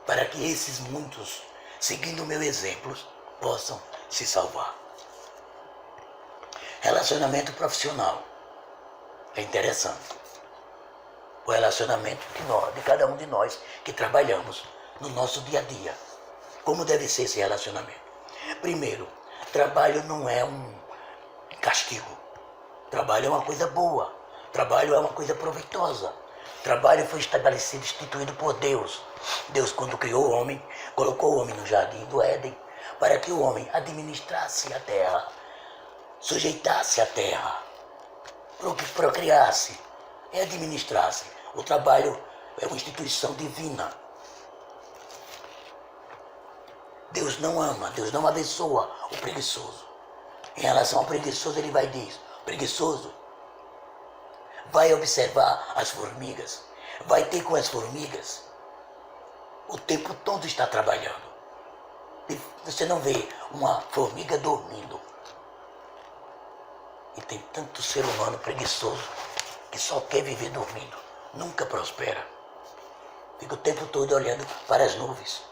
para que esses muitos, seguindo o meu exemplo, possam se salvar. Relacionamento profissional. É interessante. O relacionamento de cada um de nós que trabalhamos no nosso dia a dia. Como deve ser esse relacionamento? Primeiro, trabalho não é um castigo. Trabalho é uma coisa boa. Trabalho é uma coisa proveitosa. Trabalho foi estabelecido, instituído por Deus. Deus, quando criou o homem, colocou o homem no jardim do Éden para que o homem administrasse a terra, sujeitasse a terra, procriasse e administrasse. O trabalho é uma instituição divina. Deus não ama, Deus não abençoa o preguiçoso. Em relação ao preguiçoso, ele vai dizer, preguiçoso, vai observar as formigas, vai ter com as formigas, o tempo todo está trabalhando. E você não vê uma formiga dormindo. E tem tanto ser humano preguiçoso que só quer viver dormindo, nunca prospera. Fica o tempo todo olhando para as nuvens.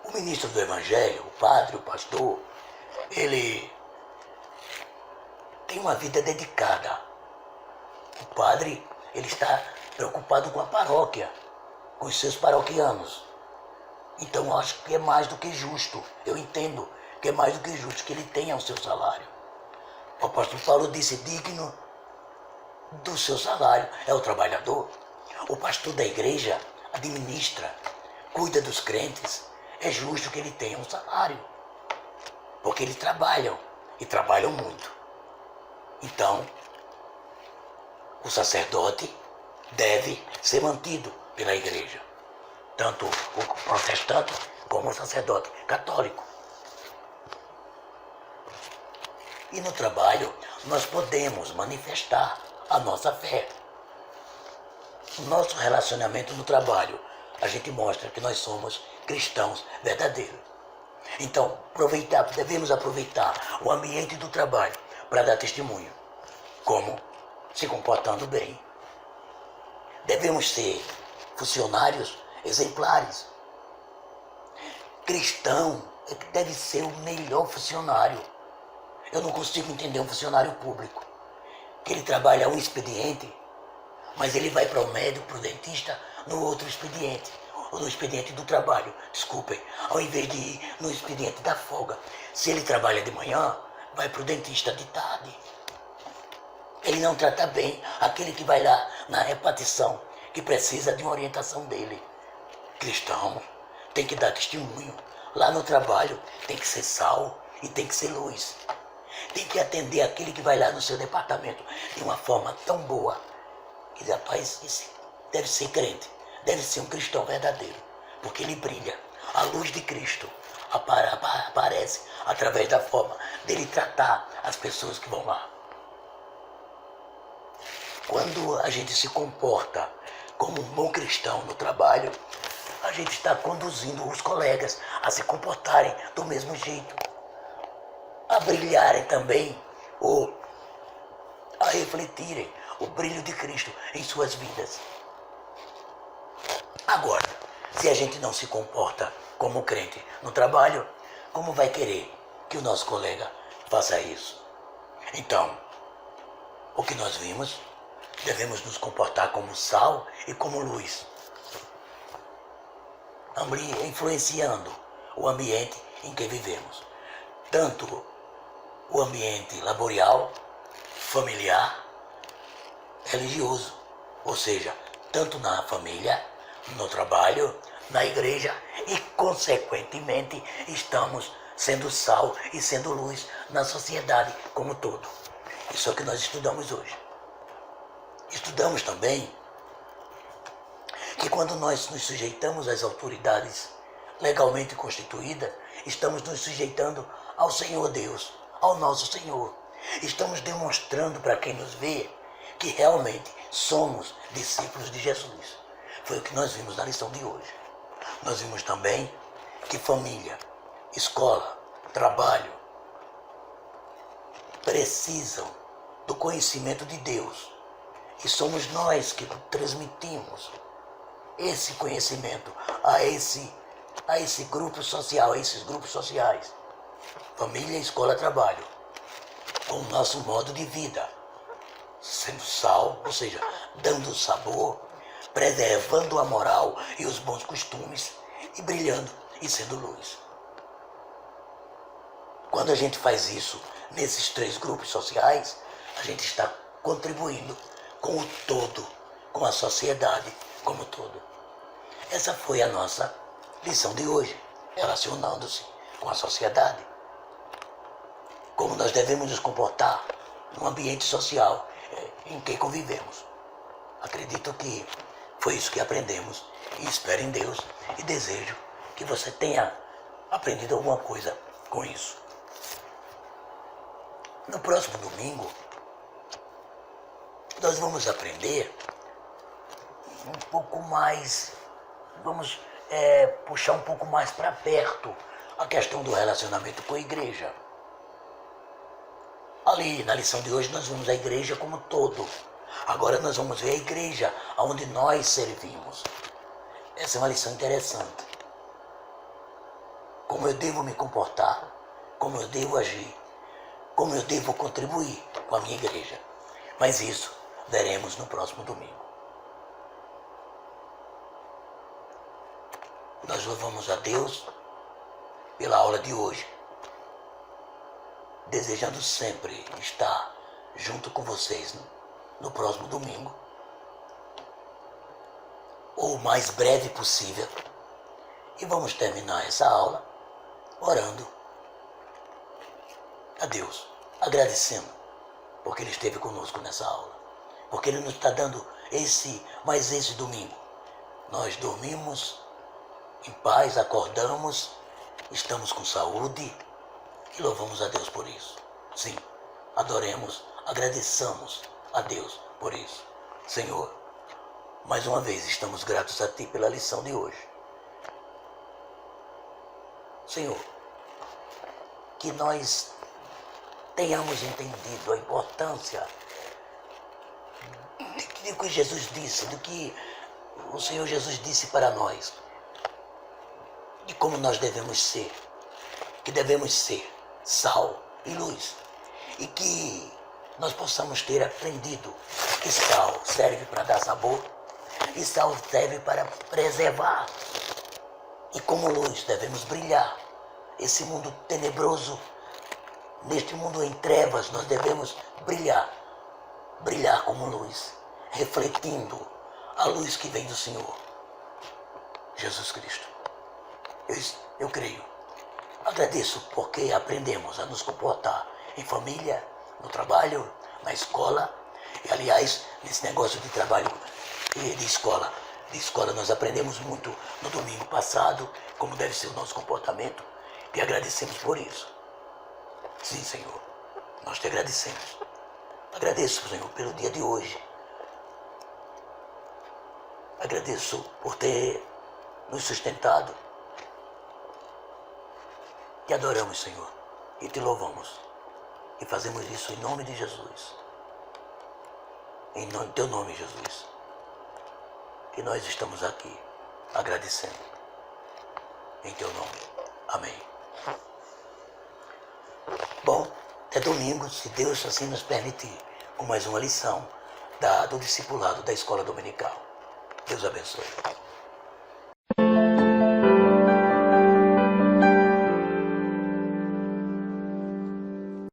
O ministro do Evangelho, o padre, o pastor, ele tem uma vida dedicada. O padre, ele está preocupado com a paróquia, com os seus paroquianos. Então eu acho que é mais do que justo, eu entendo que é mais do que justo que ele tenha o seu salário. O apóstolo Paulo disse, digno do seu salário é o trabalhador. O pastor da igreja administra, cuida dos crentes. É justo que ele tenha um salário, porque eles trabalham, e trabalham muito. Então, o sacerdote deve ser mantido pela igreja, tanto o protestante como o sacerdote católico. E no trabalho, nós podemos manifestar a nossa fé. No nosso relacionamento no trabalho, a gente mostra que nós somos cristãos verdadeiros. Então, devemos aproveitar o ambiente do trabalho para dar testemunho, como se comportando bem. Devemos ser funcionários exemplares. Cristão deve ser o melhor funcionário. Eu não consigo entender um funcionário público que ele trabalha um expediente, mas ele vai para o médico, para o dentista, no outro expediente, ou no expediente do trabalho, desculpem, ao invés de ir no expediente da folga. Se ele trabalha de manhã, vai para o dentista de tarde. Ele não trata bem aquele que vai lá na repartição, que precisa de uma orientação dele. Cristão tem que dar testemunho. Lá no trabalho tem que ser sal e tem que ser luz. Tem que atender aquele que vai lá no seu departamento de uma forma tão boa. E rapaz, esse deve ser crente, deve ser um cristão verdadeiro, porque ele brilha. A luz de Cristo aparece através da forma dele tratar as pessoas que vão lá. Quando a gente se comporta como um bom cristão no trabalho, a gente está conduzindo os colegas a se comportarem do mesmo jeito, a brilharem também, ou a refletirem o brilho de Cristo em suas vidas. Agora, se a gente não se comporta como crente no trabalho, como vai querer que o nosso colega faça isso. Então, o que nós vimos, devemos nos comportar como sal e como luz, influenciando o ambiente em que vivemos, tanto o ambiente laboral, familiar, religioso, ou seja, tanto na família, no trabalho, na igreja e, consequentemente, estamos sendo sal e sendo luz na sociedade como um todo. Isso é o que nós estudamos hoje. Estudamos também que quando nós nos sujeitamos às autoridades legalmente constituídas, estamos nos sujeitando ao Senhor Deus, ao nosso Senhor. Estamos demonstrando para quem nos vê que realmente somos discípulos de Jesus. Foi o que nós vimos na lição de hoje. Nós vimos também que família, escola, trabalho precisam do conhecimento de Deus. E somos nós que transmitimos esse conhecimento a esse grupo social, a esses grupos sociais. Família, escola, trabalho. Com o nosso modo de vida. Sendo sal, ou seja, dando sabor, preservando a moral e os bons costumes e brilhando e sendo luz. Quando a gente faz isso nesses 3 grupos sociais, a gente está contribuindo com o todo, com a sociedade como um todo. Essa foi a nossa lição de hoje, relacionando-se com a sociedade. Como nós devemos nos comportar no ambiente social em que convivemos. Acredito que foi isso que aprendemos e espero em Deus e desejo que você tenha aprendido alguma coisa com isso. No próximo domingo, nós vamos aprender um pouco mais, vamos puxar um pouco mais para perto a questão do relacionamento com a igreja. Ali, na lição de hoje, nós vimos a igreja como um todo. Agora nós vamos ver a igreja onde nós servimos. Essa é uma lição interessante. Como eu devo me comportar, como eu devo agir, como eu devo contribuir com a minha igreja. Mas isso veremos no próximo domingo. Nós louvamos a Deus pela aula de hoje, desejando sempre estar junto com vocês no próximo domingo, ou o mais breve possível. E vamos terminar essa aula orando a Deus, agradecendo, porque Ele esteve conosco nessa aula, porque Ele nos está dando mais esse domingo. Nós dormimos em paz, acordamos, estamos com saúde e louvamos a Deus por isso. Sim, adoremos, agradeçamos a Deus por isso. Senhor, mais uma vez estamos gratos a Ti pela lição de hoje. Senhor, que nós tenhamos entendido a importância do que Jesus disse, do que o Senhor Jesus disse para nós, de como nós devemos ser, que devemos ser sal e luz, e que nós possamos ter aprendido que sal serve para dar sabor e sal serve para preservar, e como luz devemos brilhar. Esse mundo tenebroso, neste mundo em trevas, nós devemos brilhar como luz, refletindo a luz que vem do Senhor Jesus Cristo. Eu creio. Agradeço porque aprendemos a nos comportar em família, no trabalho, na escola. E, aliás, nesse negócio de trabalho e de escola nós aprendemos muito no domingo passado, como deve ser o nosso comportamento, e agradecemos por isso. Sim, Senhor, nós te agradecemos. Agradeço, Senhor, pelo dia de hoje. Agradeço por ter nos sustentado. Te adoramos, Senhor, e te louvamos. E fazemos isso em nome de Jesus. Em teu nome, Jesus. Que nós estamos aqui agradecendo. Em teu nome. Amém. Bom, É domingo, se Deus assim nos permitir, com mais uma lição do discipulado da Escola Dominical. Deus abençoe.